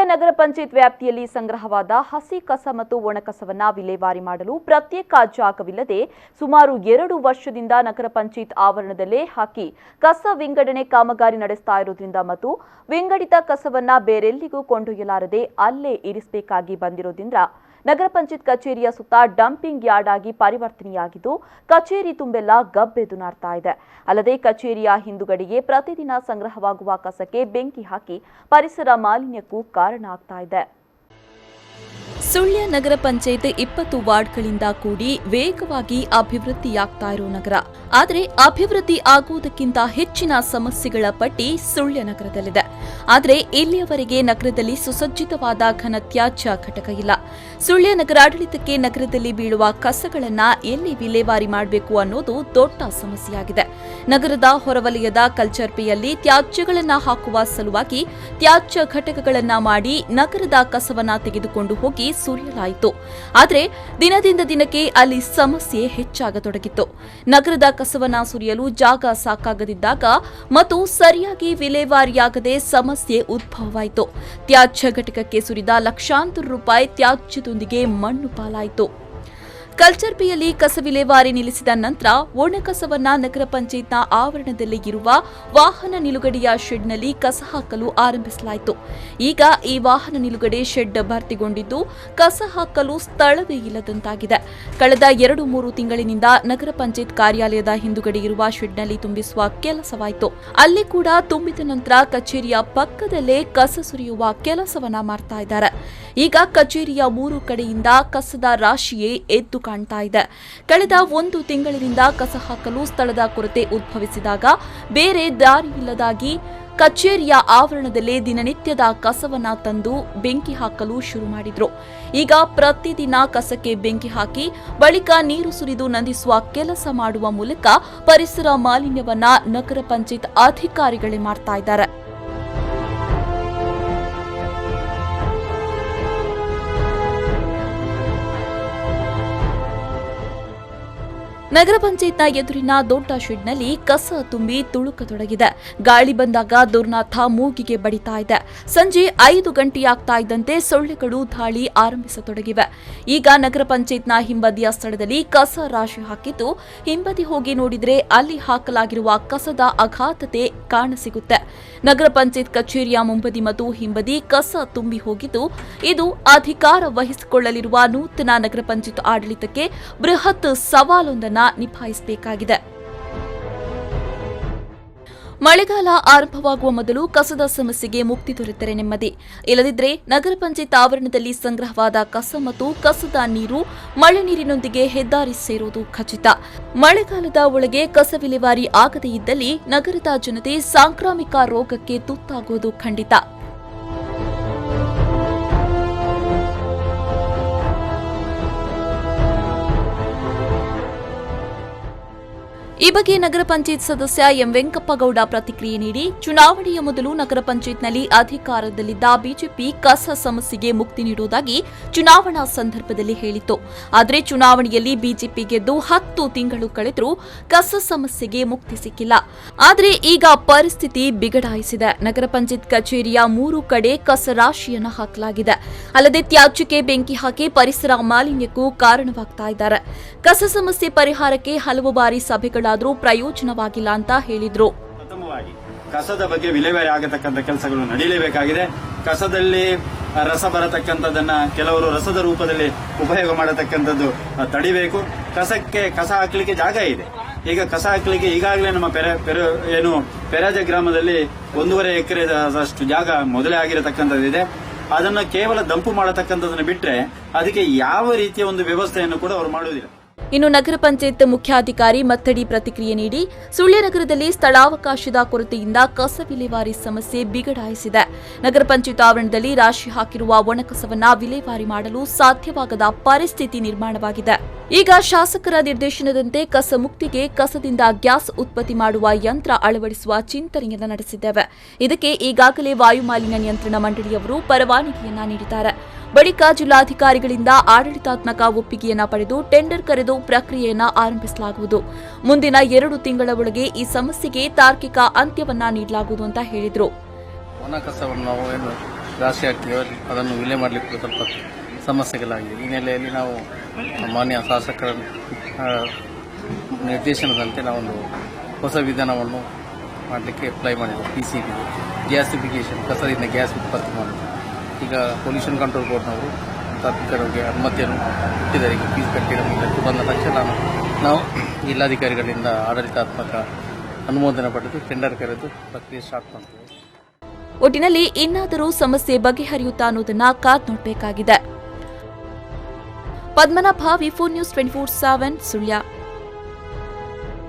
ನಗರ ಪಂಚಾಯತ್ ವ್ಯಾಪ್ತಿಯಲ್ಲಿ ಸಂಗ್ರಹವಾದ ಹಸಿ ಕಸ ಮತ್ತು ಒಣಕಸವನ್ನ ವಿಲೇವಾರಿ ಮಾಡಲು ಪ್ರತ್ಯೇಕ ಜಾಗವಿಲ್ಲದೆ ಸುಮಾರು 2 ವರ್ಷದಿಂದ ನಗರ ಪಂಚಾಯತ್ ಆವರಣದಲ್ಲೇ ಹಾಕಿ ಕಸ ವಿಂಗಡಣೆ ಕಾಮಗಾರಿ ನಡೆಸ್ತಾ ಇರೋದ್ರಿಂದ ಮತ್ತು ವಿಂಗಡಿತ ಕಸವನ್ನ ಬೇರೆಲ್ಲಿಗೂ ಕೊಂಡೊಯ್ಯಲಾರದೆ ಅಲ್ಲೇ ಇರಿಸಬೇಕಾಗಿ ಬಂದಿರೋದ್ರಿಂದ ನಗರ ಪಂಚಾಯತ್ ಕಚೇರಿಯ ಸುತ್ತ ಡಂಪಿಂಗ್ ಯಾರ್ಡ್ ಆಗಿ ಪರಿವರ್ತನೆಯಾಗಿದ್ದು ಕಚೇರಿ ತುಂಬೆಲ್ಲ ಗಬ್ಬೆದ್ದು ನಾಡ್ತಾ ಇದೆ. ಅಲ್ಲದೆ ಕಚೇರಿಯ ಹಿಂದುಗಡೆಗೆ ಪ್ರತಿದಿನ ಸಂಗ್ರಹವಾಗುವ ಕಸಕ್ಕೆ ಬೆಂಕಿ ಹಾಕಿ ಪರಿಸರ ಮಾಲಿನ್ಯಕ್ಕೂ ಕಾರಣ ಆಗ್ತಾ ಇದೆ. ಸುಳ್ಯ ನಗರ ಪಂಚಾಯತ್ 20 ವಾರ್ಡ್ಗಳಿಂದ ಕೂಡಿ ವೇಗವಾಗಿ ಅಭಿವೃದ್ಧಿಯಾಗ್ತಾ ಇರೋ ನಗರ. ಆದರೆ ಅಭಿವೃದ್ಧಿ ಆಗುವುದಕ್ಕಿಂತ ಹೆಚ್ಚಿನ ಸಮಸ್ಯೆಗಳ ಪಟ್ಟಿ ಸುಳ್ಯ ನಗರದಲ್ಲಿದೆ. ಆದರೆ ಇಲ್ಲಿಯವರೆಗೆ ನಗರದಲ್ಲಿ ಸುಸಜ್ಜಿತವಾದ ಘನತ್ಯಾಜ್ಯ ಘಟಕ ಇಲ್ಲ. ಸುಳ್ಯ ನಗರಾಡಳಿತಕ್ಕೆ ನಗರದಲ್ಲಿ ಬೀಳುವ ಕಸಗಳನ್ನ ಎಲ್ಲಿ ವಿಲೇವಾರಿ ಮಾಡಬೇಕು ಅನ್ನೋದು ದೊಡ್ಡ ಸಮಸ್ಯೆಯಾಗಿದೆ. ನಗರದ ಹೊರವಲಯದ ಕಲ್ಚರ್ಪೆಯಲ್ಲಿ ತ್ಯಾಜ್ಯಗಳನ್ನ ಹಾಕುವ ಸಲುವಾಗಿ ತ್ಯಾಜ್ಯ ಘಟಕಗಳನ್ನ ಮಾಡಿ ನಗರದ ಕಸವನ್ನ ತೆಗೆದುಕೊಂಡು ಹೋಗಿ ಸುರಿಯಲಾಯಿತು. ಆದರೆ ದಿನದಿಂದ ದಿನಕ್ಕೆ ಅಲ್ಲಿ ಸಮಸ್ಯೆ ಹೆಚ್ಚಾಗತೊಡಗಿತ್ತು. ನಗರದ ಕಸವನ್ನ ಸುರಿಯಲು ಜಾಗ ಸಾಕಾಗದಿದ್ದಾಗ ಮತ್ತು ಸರಿಯಾಗಿ ವಿಲೇವಾರಿಯಾಗದೆ ಸಮಸ್ಯೆ ಉದ್ಭವವಾಯಿತು. ತ್ಯಾಜ್ಯ ಘಟಕಕ್ಕೆ ಸುರಿದ ಲಕ್ಷಾಂತರ ರೂಪಾಯಿ ತ್ಯಾಜ್ಯದೊಂದಿಗೆ ಮಣ್ಣು ಪಾಲಾಯಿತು. ಕಲ್ಚರ್ಪಿಯಲ್ಲಿ ಕಸ ವಿಲೇವಾರಿ ನಿಲ್ಲಿಸಿದ ನಂತರ ಒಣಕಸವನ್ನ ನಗರ ಪಂಚಾಯತ್ನ ಆವರಣದಲ್ಲಿ ಇರುವ ವಾಹನ ನಿಲುಗಡೆಯ ಶೆಡ್ನಲ್ಲಿ ಕಸ ಹಾಕಲು ಆರಂಭಿಸಲಾಯಿತು. ಈಗ ಈ ವಾಹನ ನಿಲುಗಡೆ ಶೆಡ್ ಭರ್ತಿಗೊಂಡಿದ್ದು ಕಸ ಹಾಕಲು ಸ್ಥಳವೇ ಇಲ್ಲದಂತಾಗಿದೆ. ಕಳೆದ 2-3 ತಿಂಗಳಿನಿಂದ ನಗರ ಪಂಚಾಯತ್ ಕಾರ್ಯಾಲಯದ ಹಿಂದುಗಡೆ ಇರುವ ಶೆಡ್ನಲ್ಲಿ ತುಂಬಿಸುವ ಕೆಲಸವಾಯಿತು. ಅಲ್ಲಿ ಕೂಡ ತುಂಬಿದ ನಂತರ ಕಚೇರಿಯ ಪಕ್ಕದಲ್ಲೇ ಕಸ ಸುರಿಯುವ ಕೆಲಸವನ್ನ ಮಾಡ್ತಾ ಇದ್ದಾರೆ. ಈಗ ಕಚೇರಿಯ 3 ಕಡೆಯಿಂದ ಕಸದ ರಾಶಿಯೇ ಎದ್ದು ಕಾಣ್ತಾ ಇದೆ. ಕಳೆದ 1 ತಿಂಗಳಿನಿಂದ ಕಸ ಹಾಕಲು ಸ್ಥಳದ ಕೊರತೆ ಉದ್ಭವಿಸಿದಾಗ ಬೇರೆ ದಾರಿ ಇಲ್ಲದಾಗಿ ಕಚೇರಿಯ ಆವರಣದಲ್ಲೇ ದಿನನಿತ್ಯದ ಕಸವನ್ನ ತಂದು ಬೆಂಕಿ ಹಾಕಲು ಶುರು ಮಾಡಿದ್ರು. ಈಗ ಪ್ರತಿದಿನ ಕಸಕ್ಕೆ ಬೆಂಕಿ ಹಾಕಿ ಬಳಿಕ ನೀರು ಸುರಿದು ನಂದಿಸುವ ಕೆಲಸ ಮಾಡುವ ಮೂಲಕ ಪರಿಸರ ಮಾಲಿನ್ಯವನ್ನ ನಗರ ಪಂಚಾಯತ್ ಅಧಿಕಾರಿಗಳೇ ಮಾಡ್ತಾ ಇದ್ದಾರೆ. ನಗರ ಪಂಚಾಯತ್ನ ಎದುರಿನ ದೊಡ್ಡ ಶೆಡ್ನಲ್ಲಿ ಕಸ ತುಂಬಿ ತುಳುಕತೊಡಗಿದೆ. ಗಾಳಿ ಬಂದಾಗ ದುರ್ನಾಥ ಮೂಗಿಗೆ ಬಡಿತಾ ಇದೆ. ಸಂಜೆ 5 ಗಂಟೆಯಾಗ್ತಾ ಇದ್ದಂತೆ ಸೊಳ್ಳೆಗಳು ದಾಳಿ ಆರಂಭಿಸತೊಡಗಿವೆ. ಈಗ ನಗರ ಪಂಚಾಯತ್ನ ಹಿಂಬದಿಯ ಸ್ಥಳದಲ್ಲಿ ಕಸ ರಾಶಿ ಹಾಕಿದ್ದು ಹಿಂಬದಿ ಹೋಗಿ ನೋಡಿದ್ರೆ ಅಲ್ಲಿ ಹಾಕಲಾಗಿರುವ ಕಸದ ಅಗಾಧತೆ ಕಾಣಸಿಗುತ್ತೆ. ನಗರ ಪಂಚಾಯತ್ ಕಚೇರಿಯ ಮುಂಬದಿ ಮತ್ತು ಹಿಂಬದಿ ಕಸ ತುಂಬಿ ಹೋಗಿದ್ದು ಇದು ಅಧಿಕಾರ ವಹಿಸಿಕೊಳ್ಳಲಿರುವ ನೂತನ ನಗರ ಪಂಚಾಯತ್ ಆಡಳಿತಕ್ಕೆ ಬೃಹತ್ ಸವಾಲೊಂದನ್ನು ನಿಭಾಯಿಸಬೇಕಾಗಿದೆ. ಮಳೆಗಾಲ ಆರಂಭವಾಗುವ ಮೊದಲು ಕಸದ ಸಮಸ್ಯೆಗೆ ಮುಕ್ತಿ ದೊರೆತರೆ ನೆಮ್ಮದಿ. ಇಲ್ಲದಿದ್ದರೆ ನಗರ ಪಂಚಾಯತ್ ಆವರಣದಲ್ಲಿ ಸಂಗ್ರಹವಾದ ಕಸ ಮತ್ತು ಕಸದ ನೀರು ಮಳೆ ನೀರಿನೊಂದಿಗೆ ಹೆದ್ದಾರಿ ಸೇರುವುದು ಖಚಿತ. ಮಳೆಗಾಲದ ಒಳಗೆ ಕಸ ವಿಲೇವಾರಿ ಆಗದೇ ಇದ್ದಲ್ಲಿ ನಗರದ ಜನತೆ ಸಾಂಕ್ರಾಮಿಕ ರೋಗಕ್ಕೆ ತುತ್ತಾಗುವುದು ಖಂಡಿತ. ಈ ಬಗ್ಗೆ ನಗರ ಪಂಚಾಯತ್ ಸದಸ್ಯ ಎಂ ವೆಂಕಪ್ಪಗೌಡ ಪ್ರತಿಕ್ರಿಯೆ ನೀಡಿ, ಚುನಾವಣೆಯ ಮೊದಲು ನಗರ ಪಂಚಾಯತ್ನಲ್ಲಿ ಅಧಿಕಾರದಲ್ಲಿದ್ದ ಬಿಜೆಪಿ ಕಸ ಸಮಸ್ಯೆಗೆ ಮುಕ್ತಿ ನೀಡುವುದಾಗಿ ಚುನಾವಣಾ ಸಂದರ್ಭದಲ್ಲಿ ಹೇಳಿತ್ತು. ಆದರೆ ಚುನಾವಣೆಯಲ್ಲಿ ಬಿಜೆಪಿ ಗೆದ್ದು 10 ತಿಂಗಳು ಕಳೆದರೂ ಕಸ ಸಮಸ್ಯೆಗೆ ಮುಕ್ತಿ ಸಿಕ್ಕಿಲ್ಲ. ಆದರೆ ಈಗ ಪರಿಸ್ಥಿತಿ ಬಿಗಡಾಯಿಸಿದೆ. ನಗರ ಪಂಚಾಯತ್ ಕಚೇರಿಯ 3 ಕಡೆ ಕಸ ರಾಶಿಯನ್ನು ಹಾಕಲಾಗಿದೆ. ಅಲ್ಲದೆ ತ್ಯಾಜ್ಯಕ್ಕೆ ಬೆಂಕಿ ಹಾಕಿ ಪರಿಸರ ಮಾಲಿನ್ಯಕ್ಕೂ ಕಾರಣವಾಗ್ತಾ ಇದ್ದಾರೆ. ಕಸ ಸಮಸ್ಯೆ ಪರಿಹಾರಕ್ಕೆ ಹಲವು ಬಾರಿ ಸಭೆಗಳ ಪ್ರಯೋಜನವಾಗಿಲ್ಲ ಅಂತ ಹೇಳಿದ್ರು. ಪ್ರಥಮವಾಗಿ ಕಸದ ಬಗ್ಗೆ ವಿಲೇವಾರಿ ಆಗತಕ್ಕಂಥ ಕೆಲಸಗಳು ನಡೆಯಲೇಬೇಕಾಗಿದೆ. ಕಸದಲ್ಲಿ ರಸ ಬರತಕ್ಕಂಥದನ್ನ ಕೆಲವರು ರಸದ ರೂಪದಲ್ಲಿ ಉಪಯೋಗ ಮಾಡತಕ್ಕಂಥದ್ದು ತಡಿಬೇಕು. ಕಸ ಹಾಕಲಿಕ್ಕೆ ಜಾಗ ಇದೆ. ಈಗ ಕಸ ಹಾಕಲಿಕ್ಕೆ ಈಗಾಗಲೇ ನಮ್ಮ ಪೆರಾಜ ಗ್ರಾಮದಲ್ಲಿ 1.5 ಎಕರೆದಷ್ಟು ಜಾಗ ಮೊದಲೇ ಆಗಿರತಕ್ಕಂಥದ್ದಿದೆ. ಅದನ್ನು ಕೇವಲ ದಂಪು ಮಾಡತಕ್ಕಂಥದನ್ನು ಬಿಟ್ಟರೆ ಅದಕ್ಕೆ ಯಾವ ರೀತಿಯ ಒಂದು ವ್ಯವಸ್ಥೆಯನ್ನು ಕೂಡ ಅವರು ಮಾಡುವುದಿಲ್ಲ. ಇನ್ನು ನಗರ ಪಂಚಾಯತ್ ಮುಖ್ಯಾಧಿಕಾರಿ ಮತ್ತಡಿ ಪ್ರತಿಕ್ರಿಯೆ ನೀಡಿ, ಸುಳ್ಯ ನಗರದಲ್ಲಿ ಸ್ಥಳಾವಕಾಶದ ಕೊರತೆಯಿಂದ ಕಸ ವಿಲೇವಾರಿ ಸಮಸ್ಯೆ ಬಿಗಡಾಯಿಸಿದೆ. ನಗರ ಪಂಚಾಯತ್ ಆವರಣದಲ್ಲಿ ರಾಶಿ ಹಾಕಿರುವ ಒಣಕಸವನ್ನ ವಿಲೇವಾರಿ ಮಾಡಲು ಸಾಧ್ಯವಾಗದ ಪರಿಸ್ಥಿತಿ ನಿರ್ಮಾಣವಾಗಿದೆ. ಈಗ ಶಾಸಕರ ನಿರ್ದೇಶನದಂತೆ ಕಸ ಮುಕ್ತಿಗೆ ಕಸದಿಂದ ಗ್ಯಾಸ್ ಉತ್ಪತ್ತಿ ಮಾಡುವ ಯಂತ್ರ ಅಳವಡಿಸುವ ಚಿಂತನೆಯನ್ನು ನಡೆಸಿದ್ದೇವೆ. ಇದಕ್ಕೆ ಈಗಾಗಲೇ ವಾಯುಮಾಲಿನ್ಯ ನಿಯಂತ್ರಣ ಮಂಡಳಿಯವರು ಪರವಾನಗಿಯನ್ನ ನೀಡಿದ್ದಾರೆ. ಬಳಿಕ ಜಿಲ್ಲಾಧಿಕಾರಿಗಳಿಂದ ಆಡಳಿತಾತ್ಮಕ ಒಪ್ಪಿಗೆಯನ್ನ ಪಡೆದು ಟೆಂಡರ್ ಕರೆದು ಪ್ರಕ್ರಿಯೆಯನ್ನು ಆರಂಭಿಸಲಾಗುವುದು. ಮುಂದಿನ 2 ತಿಂಗಳ ಒಳಗೆ ಈ ಸಮಸ್ಯೆಗೆ ತಾರ್ಕಿಕ ಅಂತ್ಯವನ್ನ ನೀಡಲಾಗುವುದು ಅಂತ ಹೇಳಿದರು. ಒಣ ಕಸವನ್ನು ನಾವು ಜಾಸ್ತಿ ಆಗ್ತೀವೋ ಅದನ್ನು ವಿಲೆ ಮಾಡಲಿಕ್ಕೆ ಸ್ವಲ್ಪ ಸಮಸ್ಯೆಗಳಾಗಿದೆ. ಈ ನೆಲೆಯಲ್ಲಿ ನಾವು ಮಾನ್ಯ ಶಾಸಕರ ನಿರ್ದೇಶನದಂತೆ ನಾವೊಂದು ಹೊಸ ವಿಧಾನವನ್ನು ಮಾಡಲಿಕ್ಕೆ ಅಪ್ಲೈ ಮಾಡಿದ್ದೇವೆ. PCB ಗ್ಯಾಸಿಫಿಕೇಷನ್, ಕಸದಿಂದ ಗ್ಯಾಸ್ ಉತ್ಪತ್ತಿ ಮಾಡೋದು. ಈಗ ಪೊಲ್ಯೂಷನ್ ಕಂಟ್ರೋಲ್ ಬೋರ್ಡ್ನವರು ತಾತ್ವಿಕರಿಗೆ ಅನುಮತಿಯನ್ನು ಕೊಟ್ಟಿದ್ದಾರೆ. ಈಗ ಫೀಸ್ ಕಟ್ಟಿ ನಮಗೆ ಬಂದ ತಕ್ಷಣ ನಾವು ಜಿಲ್ಲಾಧಿಕಾರಿಗಳಿಂದ ಆಡಳಿತಾತ್ಮಕ ಅನುಮೋದನೆ ಪಡೆದು ಟೆಂಡರ್ ಕರೆದು ಪ್ರಕ್ರಿಯೆ ಸ್ಟಾರ್ಟ್ ಮಾಡ್ತೇವೆ. ಒಟ್ಟಿನಲ್ಲಿ ಇನ್ನಾದರೂ ಸಮಸ್ಯೆ ಬಗೆಹರಿಯುತ್ತಾ ಅನ್ನೋದನ್ನ ಕಾದ್ ನೋಡಬೇಕಾಗಿದೆ. Padmanabha, V4 News 24/7 Sullia.